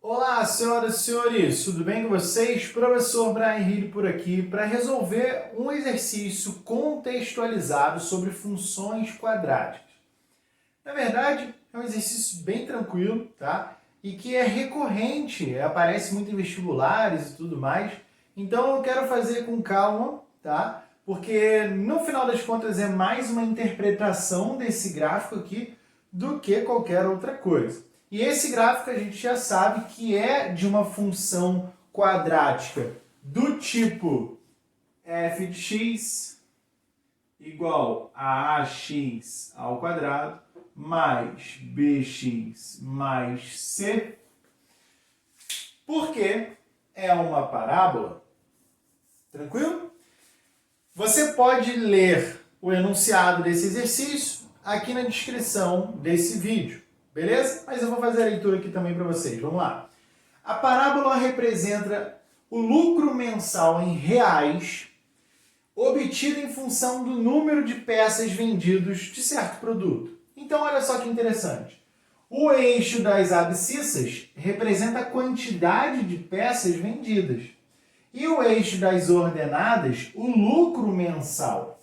Olá, senhoras e senhores, tudo bem com vocês? Professor Brian Hill por aqui para resolver um exercício contextualizado sobre funções quadráticas. Na verdade, é um exercício bem tranquilo, tá? E que é recorrente, aparece muito em vestibulares e tudo mais. Então eu quero fazer com calma, tá? Porque no final das contas é mais uma interpretação desse gráfico aqui do que qualquer outra coisa. E esse gráfico a gente já sabe que é de uma função quadrática do tipo f de x igual a ax ao quadrado mais bx mais c, porque é uma parábola. Tranquilo? Você pode ler o enunciado desse exercício aqui na descrição desse vídeo. Beleza? Mas eu vou fazer a leitura aqui também para vocês. Vamos lá. A parábola representa o lucro mensal em reais obtido em função do número de peças vendidas de certo produto. Então, olha só que interessante. O eixo das abscissas representa a quantidade de peças vendidas. E o eixo das ordenadas, o lucro mensal.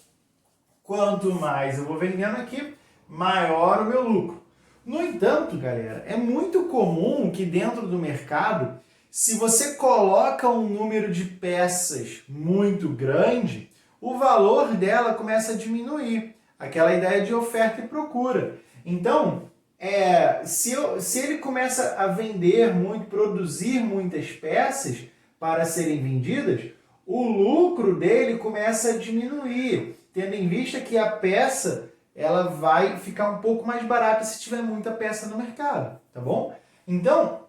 Quanto mais eu vou vendendo aqui, maior o meu lucro. No entanto, galera, é muito comum que dentro do mercado, se você coloca um número de peças muito grande, o valor dela começa a diminuir. Aquela ideia de oferta e procura. Então, se ele começa a vender muito, produzir muitas peças para serem vendidas, o lucro dele começa a diminuir, tendo em vista que a peça ela vai ficar um pouco mais barata se tiver muita peça no mercado, tá bom? Então,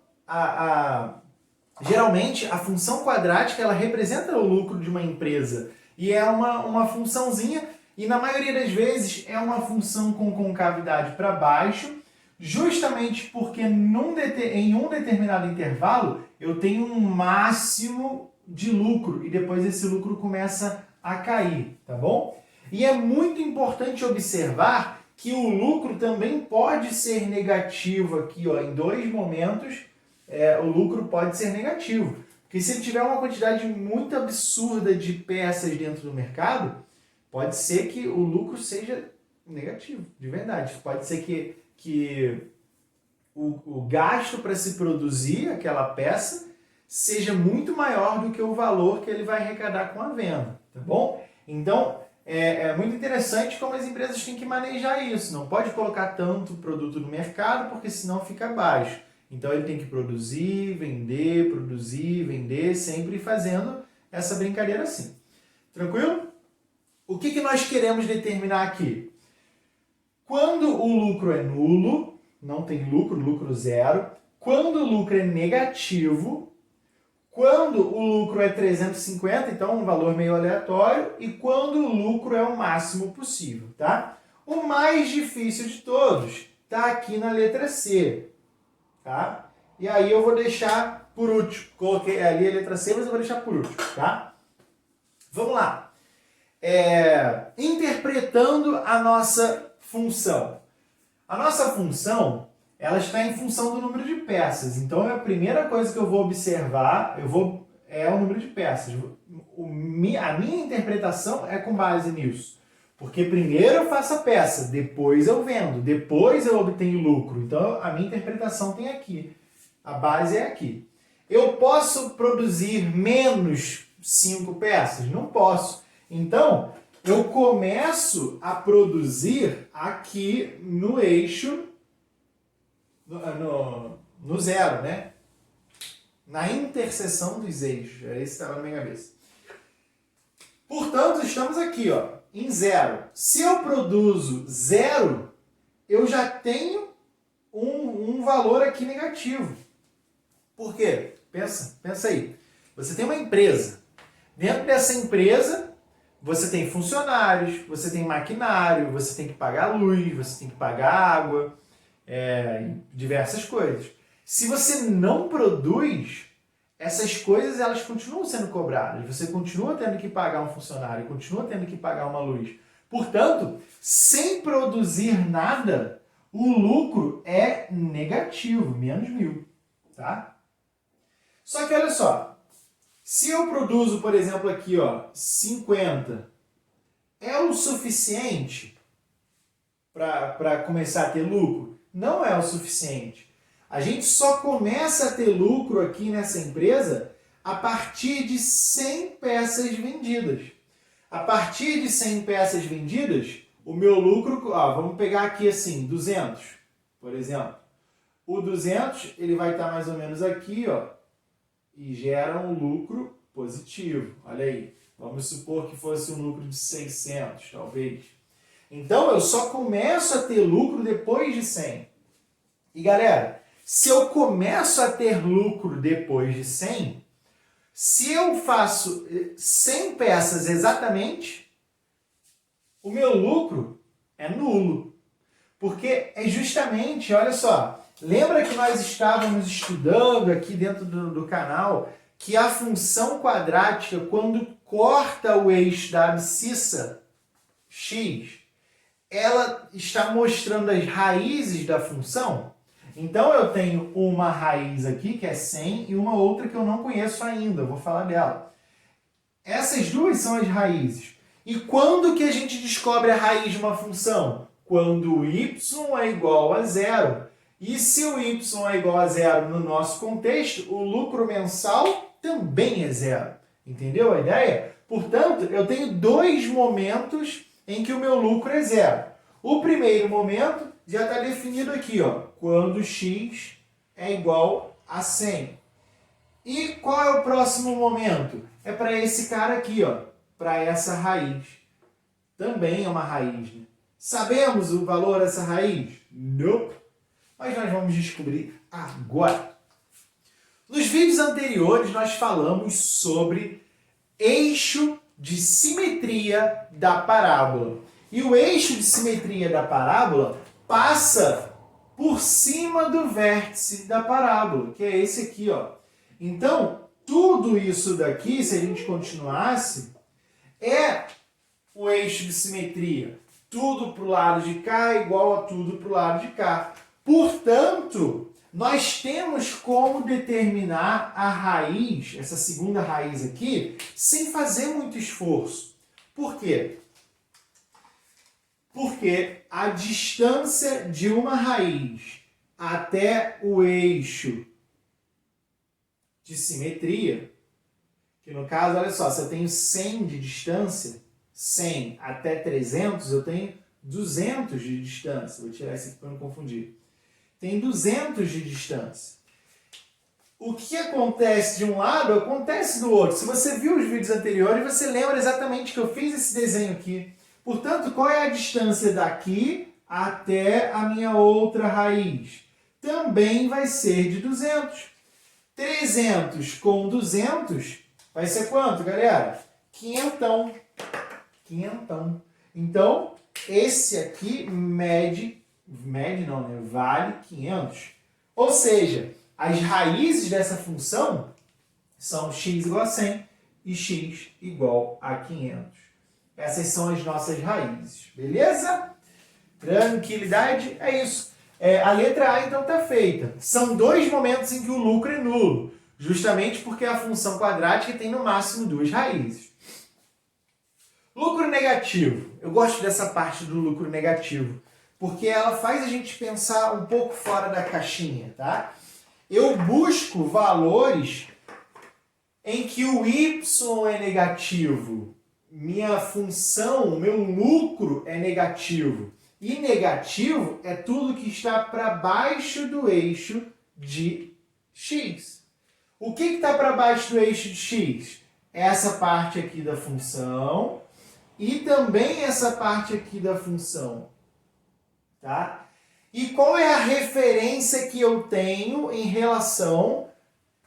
geralmente, a função quadrática ela representa o lucro de uma empresa e é uma funçãozinha, e na maioria das vezes é uma função com concavidade para baixo, justamente porque em um determinado intervalo eu tenho um máximo de lucro e depois esse lucro começa a cair, tá bom? E é muito importante observar que o lucro também pode ser negativo aqui, ó, em dois momentos, o lucro pode ser negativo. Porque se ele tiver uma quantidade muito absurda de peças dentro do mercado, pode ser que o lucro seja negativo, de verdade. Pode ser que o gasto para se produzir aquela peça seja muito maior do que o valor que ele vai arrecadar com a venda, tá bom? Então, é muito interessante como as empresas têm que manejar isso. Não pode colocar tanto produto no mercado, porque senão fica baixo. Então ele tem que produzir, vender, sempre fazendo essa brincadeira assim. Tranquilo? O que nós queremos determinar aqui? Quando o lucro é nulo, não tem lucro, lucro zero. Quando o lucro é negativo, quando o lucro é 350, então um valor meio aleatório, e quando o lucro é o máximo possível, tá? O mais difícil de todos está aqui na letra C, tá? E aí eu vou deixar por último. Coloquei ali a letra C, mas eu vou deixar por último, tá? Vamos lá. Interpretando a nossa função. A nossa função ela está em função do número de peças. Então, a primeira coisa que eu vou observar é o número de peças. A minha interpretação é com base nisso. Porque primeiro eu faço a peça, depois eu vendo, depois eu obtenho lucro. Então, a minha interpretação tem aqui. A base é aqui. Eu posso produzir menos 5 peças? Não posso. Então, eu começo a produzir aqui no eixo no zero, né? Na interseção dos eixos. É esse que estava na minha cabeça. Portanto, estamos aqui, ó, em zero. Se eu produzo zero, eu já tenho um valor aqui negativo. Por quê? Pensa aí. Você tem uma empresa. Dentro dessa empresa, você tem funcionários, você tem maquinário, você tem que pagar luz, você tem que pagar água, diversas coisas. Se você não produz, essas coisas elas continuam sendo cobradas. Você continua tendo que pagar um funcionário, continua tendo que pagar uma luz. Portanto, sem produzir nada, o lucro é negativo, menos 1.000. Tá? Só que olha só, se eu produzo, por exemplo, aqui, ó, 50, é o suficiente para começar a ter lucro? Não é o suficiente. A gente só começa a ter lucro aqui nessa empresa a partir de 100 peças vendidas. A partir de 100 peças vendidas, o meu lucro, ó, vamos pegar aqui assim, 200, por exemplo. O 200, ele vai estar mais ou menos aqui, ó, e gera um lucro positivo. Olha aí, vamos supor que fosse um lucro de 600, talvez. Então, eu só começo a ter lucro depois de 100. E, galera, se eu começo a ter lucro depois de 100, se eu faço 100 peças exatamente, o meu lucro é nulo. Porque é justamente, olha só, lembra que nós estávamos estudando aqui dentro do canal que a função quadrática, quando corta o eixo da abscissa x, ela está mostrando as raízes da função? Então eu tenho uma raiz aqui, que é 100, e uma outra que eu não conheço ainda, eu vou falar dela. Essas duas são as raízes. E quando que a gente descobre a raiz de uma função? Quando o y é igual a zero. E se o y é igual a zero no nosso contexto, o lucro mensal também é zero. Entendeu a ideia? Portanto, eu tenho dois momentos em que o meu lucro é zero. O primeiro momento já está definido aqui, ó, quando x é igual a 100. E qual é o próximo momento? É para esse cara aqui, ó, para essa raiz. Também é uma raiz, né? Sabemos o valor dessa raiz? Não. Mas nós vamos descobrir agora. Nos vídeos anteriores nós falamos sobre eixo de simetria da parábola. E o eixo de simetria da parábola passa por cima do vértice da parábola, que é esse aqui, ó. Então, tudo isso daqui, se a gente continuasse, é o eixo de simetria. Tudo para o lado de cá é igual a tudo para o lado de cá. Portanto, nós temos como determinar a raiz, essa segunda raiz aqui, sem fazer muito esforço. Por quê? Porque a distância de uma raiz até o eixo de simetria, que no caso, olha só, se eu tenho 100 de distância, 100 até 300, eu tenho 200 de distância. Vou tirar isso aqui para não confundir. Tem 200 de distância. O que acontece de um lado, acontece do outro. Se você viu os vídeos anteriores, você lembra exatamente que eu fiz esse desenho aqui. Portanto, qual é a distância daqui até a minha outra raiz? Também vai ser de 200. 300 com 200 vai ser quanto, galera? 500. 500. Então, esse aqui vale 500. Ou seja, as raízes dessa função são x igual a 100 e x igual a 500. Essas são as nossas raízes, beleza? Tranquilidade? É isso. A letra A, então, está feita. São dois momentos em que o lucro é nulo, justamente porque a função quadrática tem no máximo duas raízes. Lucro negativo. Eu gosto dessa parte do lucro negativo, porque ela faz a gente pensar um pouco fora da caixinha, tá? Eu busco valores em que o y é negativo, minha função, meu lucro é negativo. E negativo é tudo que está para baixo do eixo de x. O que está para baixo do eixo de x? Essa parte aqui da função e também essa parte aqui da função. Tá? E qual é a referência que eu tenho em relação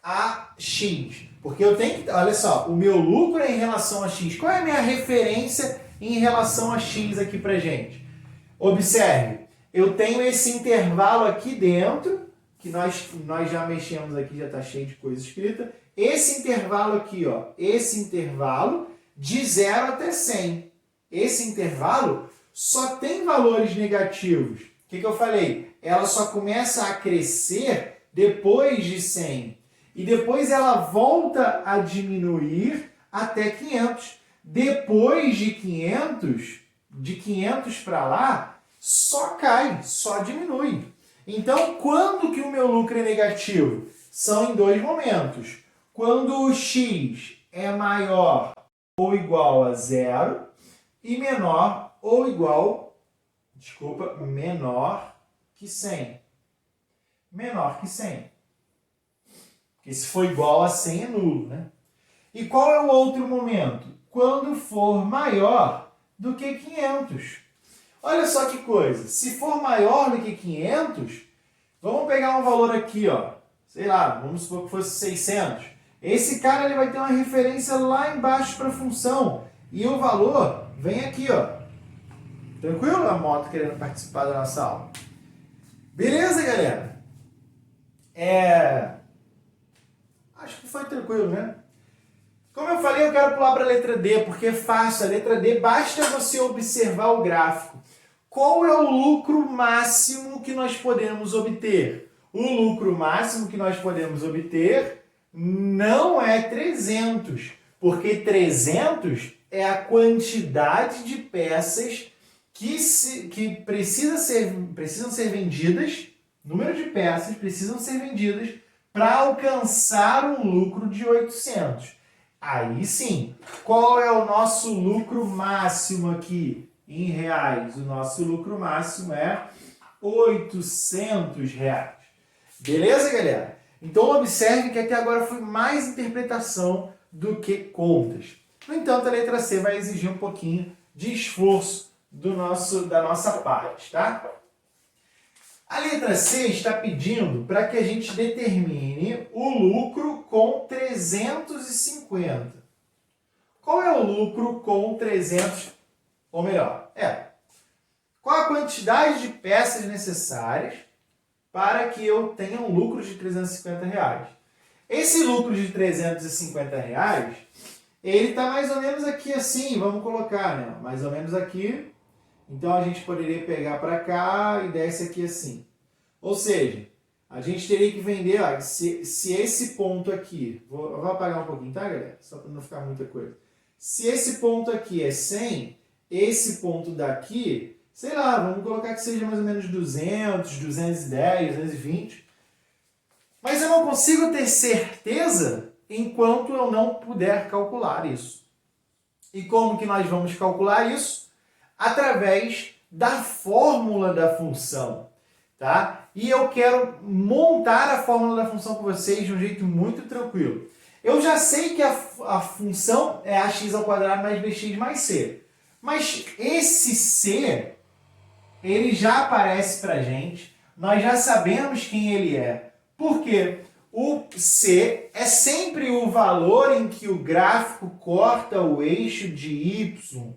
a x? Porque eu tenho que, olha só, o meu lucro é em relação a x. Qual é a minha referência em relação a x aqui pra gente? Observe, eu tenho esse intervalo aqui dentro, que nós já mexemos aqui, já está cheio de coisa escrita. Esse intervalo aqui, ó, esse intervalo de 0 até 100. Esse intervalo só tem valores negativos. O que eu falei? Ela só começa a crescer depois de 100. e depois ela volta a diminuir até 500. Depois de 500 para lá, só cai, só diminui. Então, quando que o meu lucro é negativo? São em dois momentos. Quando o x é maior ou igual a zero e menor que 100. Menor que 100. Porque se for igual a 100 é nulo, né? E qual é o outro momento? Quando for maior do que 500. Olha só que coisa. Se for maior do que 500, vamos pegar um valor aqui, ó. Sei lá, vamos supor que fosse 600. Esse cara ele vai ter uma referência lá embaixo para a função. E o valor vem aqui, ó. Tranquilo? A moto querendo participar da nossa aula. Beleza, galera? Acho que foi tranquilo, né? Como eu falei, eu quero pular para a letra D, porque é fácil. A letra D, basta você observar o gráfico. Qual é o lucro máximo que nós podemos obter? O lucro máximo que nós podemos obter não é 300, porque 300 é a quantidade de peças que precisam ser vendidas, número de peças precisam ser vendidas para alcançar um lucro de 800. Aí sim, qual é o nosso lucro máximo aqui em reais? O nosso lucro máximo é R$800. Beleza, galera? Então observe que até agora foi mais interpretação do que contas. No entanto, a letra C vai exigir um pouquinho de esforço da nossa parte, tá? A letra C está pedindo para que a gente determine o lucro com 350. Qual é o lucro com 300? Ou melhor, qual a quantidade de peças necessárias para que eu tenha um lucro de R$350? Esse lucro de R$350, ele está mais ou menos aqui assim, vamos colocar, né? Mais ou menos aqui. Então, a gente poderia pegar para cá e desce aqui assim. Ou seja, a gente teria que vender, ó, se esse ponto aqui... eu vou apagar um pouquinho, tá, galera? Só para não ficar muita coisa. Se esse ponto aqui é 100, esse ponto daqui, sei lá, vamos colocar que seja mais ou menos 200, 210, 220. Mas eu não consigo ter certeza enquanto eu não puder calcular isso. E como que nós vamos calcular isso? Através da fórmula da função, tá? E eu quero montar a fórmula da função com vocês de um jeito muito tranquilo. Eu já sei que a função é ax² mais bx mais c. Mas esse c, ele já aparece pra gente, nós já sabemos quem ele é. Por quê? O c é sempre o valor em que o gráfico corta o eixo de y.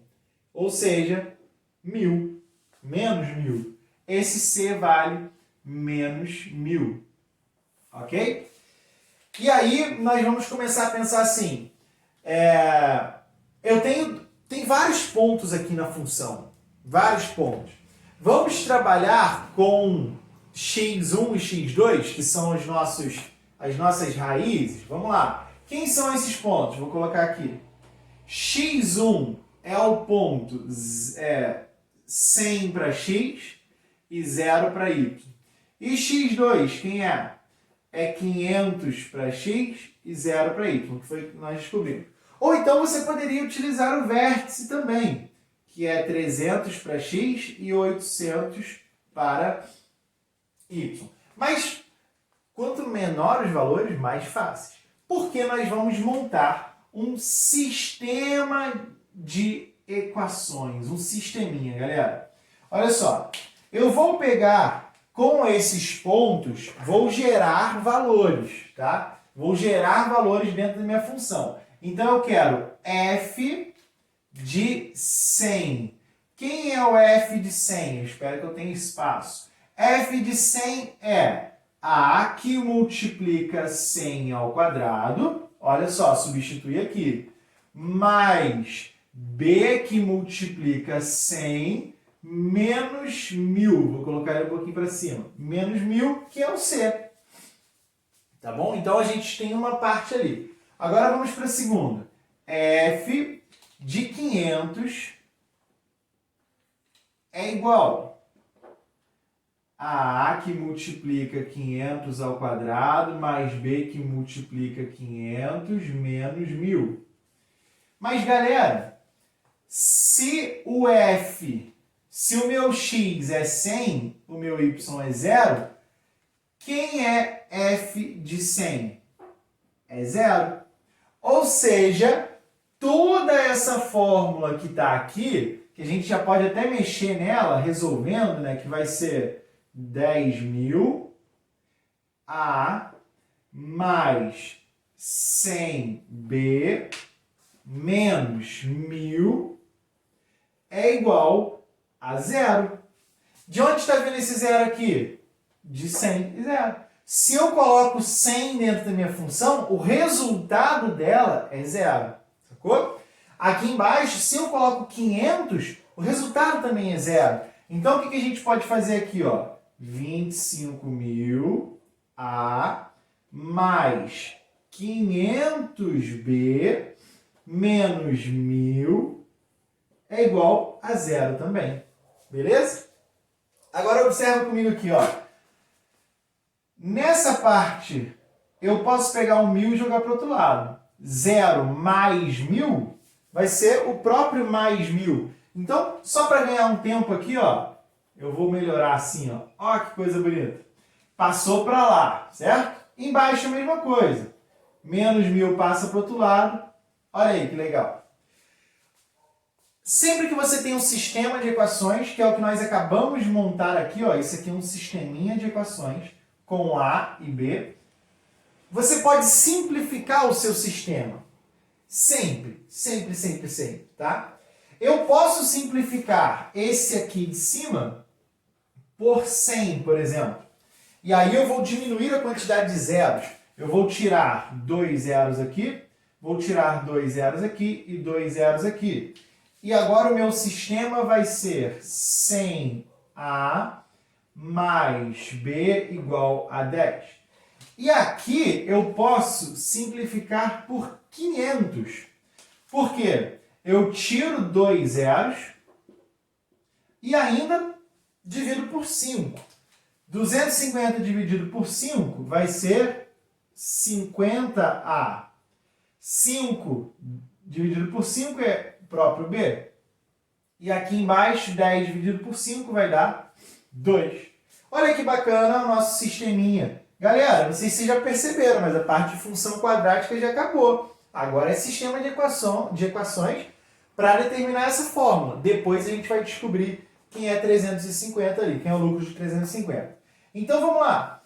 Ou seja, 1000, menos 1000. Esse C vale menos 1000. Ok? E aí nós vamos começar a pensar assim. Tem vários pontos aqui na função. Vários pontos. Vamos trabalhar com x1 e x2, que são as nossas raízes. Vamos lá. Quem são esses pontos? Vou colocar aqui. x1 é o ponto 100 para x e 0 para y. E x2, quem é? É 500 para x e 0 para y, que foi o que nós descobrimos. Ou então você poderia utilizar o vértice também, que é 300 para x e 800 para y. Mas quanto menor os valores, mais fáceis. Porque nós vamos montar um sistema de equações, um sisteminha, galera. Olha só, eu vou pegar com esses pontos, vou gerar valores, tá? Vou gerar valores dentro da minha função. Então eu quero f de 100. Quem é o f de 100? Eu espero que eu tenha espaço. F de 100 é a que multiplica 100 ao quadrado. Olha só, substitui aqui. Mais b que multiplica 100 menos 1000. Vou colocar ele um pouquinho para cima. Menos 1000, que é o c. Tá bom? Então a gente tem uma parte ali. Agora vamos para a segunda. F de 500 é igual a que multiplica 500 ao quadrado mais B que multiplica 500 menos 1000. Mas, galera, se o meu x é 100, o meu y é 0, quem é f de 100? É 0. Ou seja, toda essa fórmula que está aqui, que a gente já pode até mexer nela, resolvendo, né, que vai ser 10.000 A mais 100B menos 1000 é igual a 0. De onde está vindo esse 0 aqui? De 100 e 0. Se eu coloco 100 dentro da minha função, o resultado dela é 0. Sacou? Aqui embaixo, se eu coloco 500, o resultado também é 0. Então, o que a gente pode fazer aqui? 25.000 A mais 500B menos 1000 é igual a 0 também. Beleza? Agora observa comigo aqui, Nessa parte, eu posso pegar o 1000 e jogar para o outro lado. 0 mais 1000 vai ser o próprio mais 1000. Então, só para ganhar um tempo aqui, eu vou melhorar assim, ó que coisa bonita. Passou para lá, certo? Embaixo a mesma coisa. Menos 1000 passa para o outro lado. Olha aí que legal. Sempre que você tem um sistema de equações, que é o que nós acabamos de montar aqui, isso aqui é um sisteminha de equações com A e B, você pode simplificar o seu sistema. Sempre, sempre, sempre, sempre, tá? Eu posso simplificar esse aqui de cima por 100, por exemplo. E aí eu vou diminuir a quantidade de zeros. Eu vou tirar 2 zeros aqui, vou tirar 2 zeros aqui e 2 zeros aqui. E agora o meu sistema vai ser 100A mais B igual a 10. E aqui eu posso simplificar por 500. Por quê? Eu tiro 2 zeros e ainda divido por 5. 250 dividido por 5 vai ser 50A. 5 dividido por 5 é o próprio B. E aqui embaixo, 10 dividido por 5 vai dar 2. Olha que bacana o nosso sisteminha. Galera, não sei se vocês já perceberam, mas a parte de função quadrática já acabou. Agora é sistema de equações para determinar essa fórmula. Depois a gente vai descobrir quem é 350 ali, quem é o lucro de 350. Então vamos lá.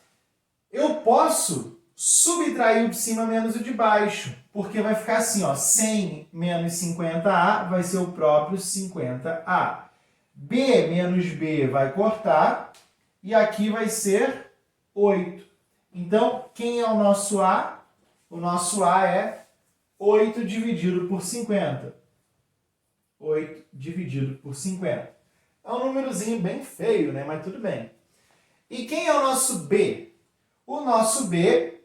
Eu posso subtrair o de cima menos o de baixo, porque vai ficar assim, 100 menos 50A vai ser o próprio 50A. B menos B vai cortar, e aqui vai ser 8. Então, quem é o nosso A? O nosso A é 8 dividido por 50. 8 dividido por 50. É um númerozinho bem feio, né? Mas tudo bem. E quem é o nosso B? O nosso B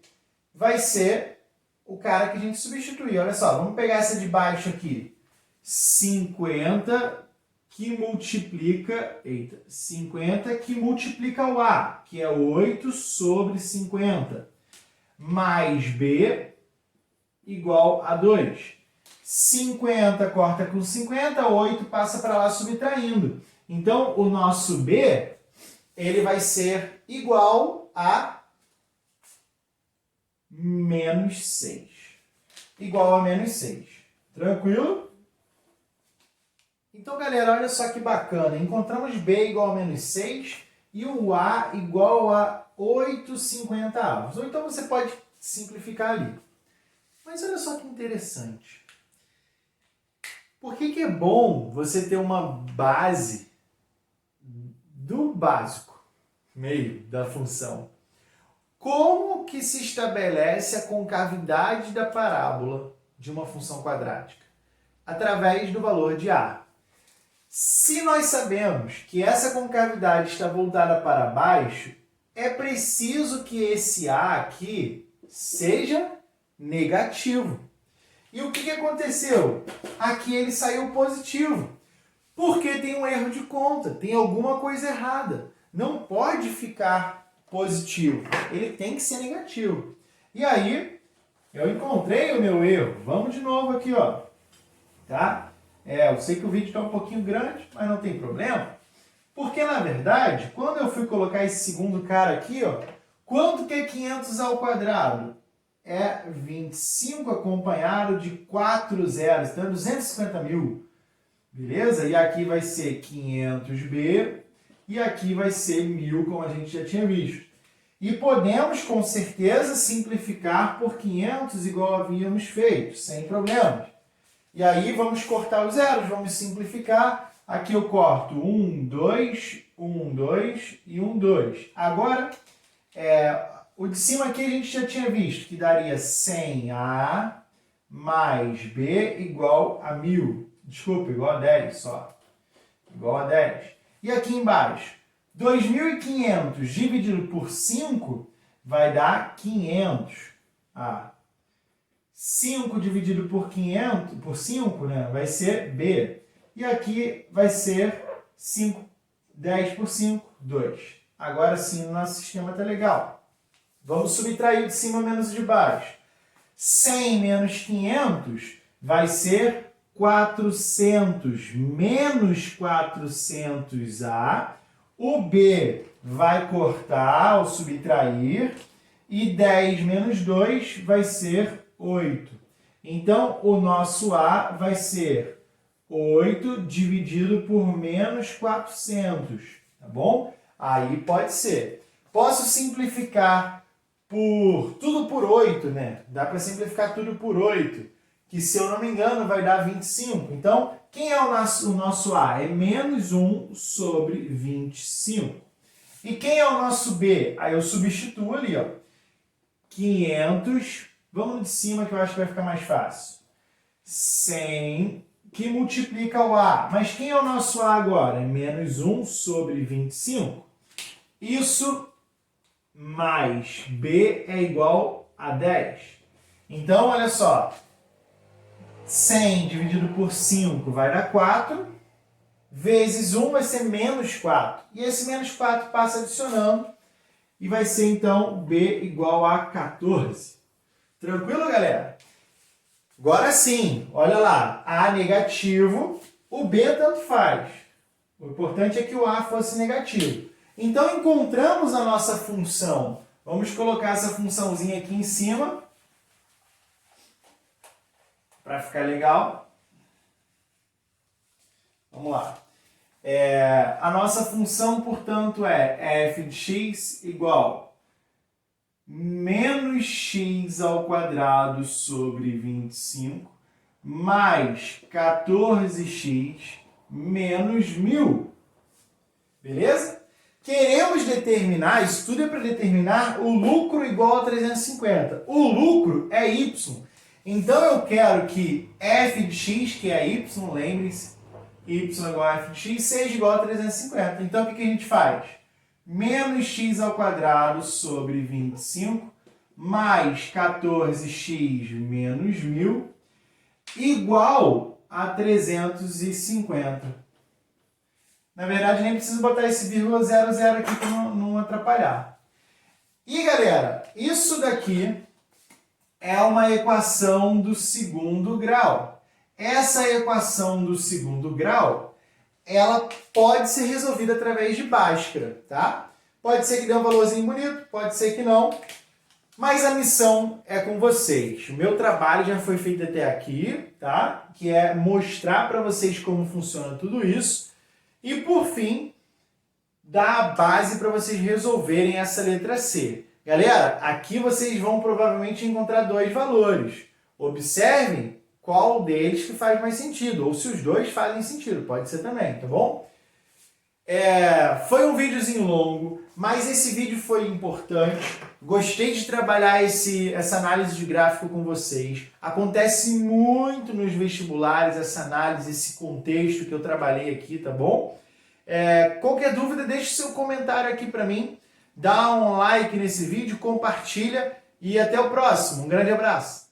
vai ser o cara que a gente substitui. Olha só, vamos pegar essa de baixo aqui. 50 que multiplica... 50 que multiplica o A, que é 8 sobre 50. Mais B igual a 2. 50 corta com 50, 8 passa para lá subtraindo. Então, o nosso B, ele vai ser igual a menos 6. Igual a menos 6. Tranquilo? Então, galera, olha só que bacana. Encontramos B igual a menos 6 e o A igual a 8/50. Ou então você pode simplificar ali. Mas olha só que interessante. Por que é bom você ter uma base do básico, meio da função? Como que se estabelece a concavidade da parábola de uma função quadrática? Através do valor de A. Se nós sabemos que essa concavidade está voltada para baixo, é preciso que esse A aqui seja negativo. E o que aconteceu? Aqui ele saiu positivo, porque tem um erro de conta, tem alguma coisa errada. Não pode ficar positivo, ele tem que ser negativo. E aí, eu encontrei o meu erro. Vamos de novo aqui, ó. Tá? Eu sei que o vídeo está um pouquinho grande, mas não tem problema. Porque, na verdade, quando eu fui colocar esse segundo cara aqui, ó, quanto que é 500 ao quadrado? É 25 acompanhado de 4 zeros, então é 250 mil. Beleza? E aqui vai ser 500B e aqui vai ser 1000, como a gente já tinha visto. E podemos, com certeza, simplificar por 500 igual havíamos feito, sem problemas. E aí vamos cortar os zeros, vamos simplificar. Aqui eu corto 1, 2, 1, 2 e 1, 2. Agora, o de cima aqui a gente já tinha visto, que daria 100A mais B igual a 1000. Desculpa, igual a 10 só. Igual a 10. E aqui embaixo, 2.500 dividido por 5 vai dar 500. 5 dividido por 500, por 5, né, vai ser B. E aqui vai ser 5, 10 por 5, 2. Agora sim, o nosso sistema está legal. Vamos subtrair o de cima menos o de baixo. 100 menos 500 vai ser 400 menos 400A. O B vai cortar ao subtrair. E 10 menos 2 vai ser 8. Então, o nosso A vai ser 8 dividido por menos 400. Tá bom? Aí pode ser. Posso simplificar tudo por 8, né? Dá para simplificar tudo por 8, que se eu não me engano vai dar 25. Então, quem é o nosso A? É menos 1 sobre 25. E quem é o nosso B? Aí eu substituo ali, ó. 500, vamos de cima que eu acho que vai ficar mais fácil. 100, que multiplica o A. Mas quem é o nosso A agora? É menos 1 sobre 25. Isso mais B é igual a 10. Então, olha só. 100 dividido por 5 vai dar 4. Vezes 1 vai ser menos 4. E esse menos 4 passa adicionando. E vai ser, então, B igual a 14. Tranquilo, galera? Agora sim, olha lá. A negativo, o B tanto faz. O importante é que o A fosse negativo. Então, encontramos a nossa função. Vamos colocar essa funçãozinha aqui em cima. Para ficar legal. Vamos lá. A nossa função, portanto, é f de x igual menos x ao quadrado sobre 25 mais 14x menos 1000. Beleza? Queremos determinar, isso tudo é para determinar o lucro igual a 350. O lucro é y. Então eu quero que f de x, que é y, lembre-se, y igual a f de x, seja igual a 350. Então o que a gente faz? Menos x ao quadrado sobre 25 mais 14x menos 1000 igual a 350. Na verdade, nem preciso botar esse vírgula 00 aqui para não atrapalhar. E, galera, isso daqui é uma equação do segundo grau. Essa equação do segundo grau, ela pode ser resolvida através de Bhaskara, tá? Pode ser que dê um valorzinho bonito, pode ser que não. Mas a missão é com vocês. O meu trabalho já foi feito até aqui, tá? Que é mostrar para vocês como funciona tudo isso. E, por fim, dar a base para vocês resolverem essa letra C. Galera, aqui vocês vão provavelmente encontrar dois valores. Observem qual deles que faz mais sentido, ou se os dois fazem sentido, pode ser também, tá bom? Foi um videozinho longo, mas esse vídeo foi importante. Gostei de trabalhar essa análise de gráfico com vocês. Acontece muito nos vestibulares essa análise, esse contexto que eu trabalhei aqui, tá bom? Qualquer dúvida, deixe seu comentário aqui para mim. Dá um like nesse vídeo, compartilha e até o próximo. Um grande abraço!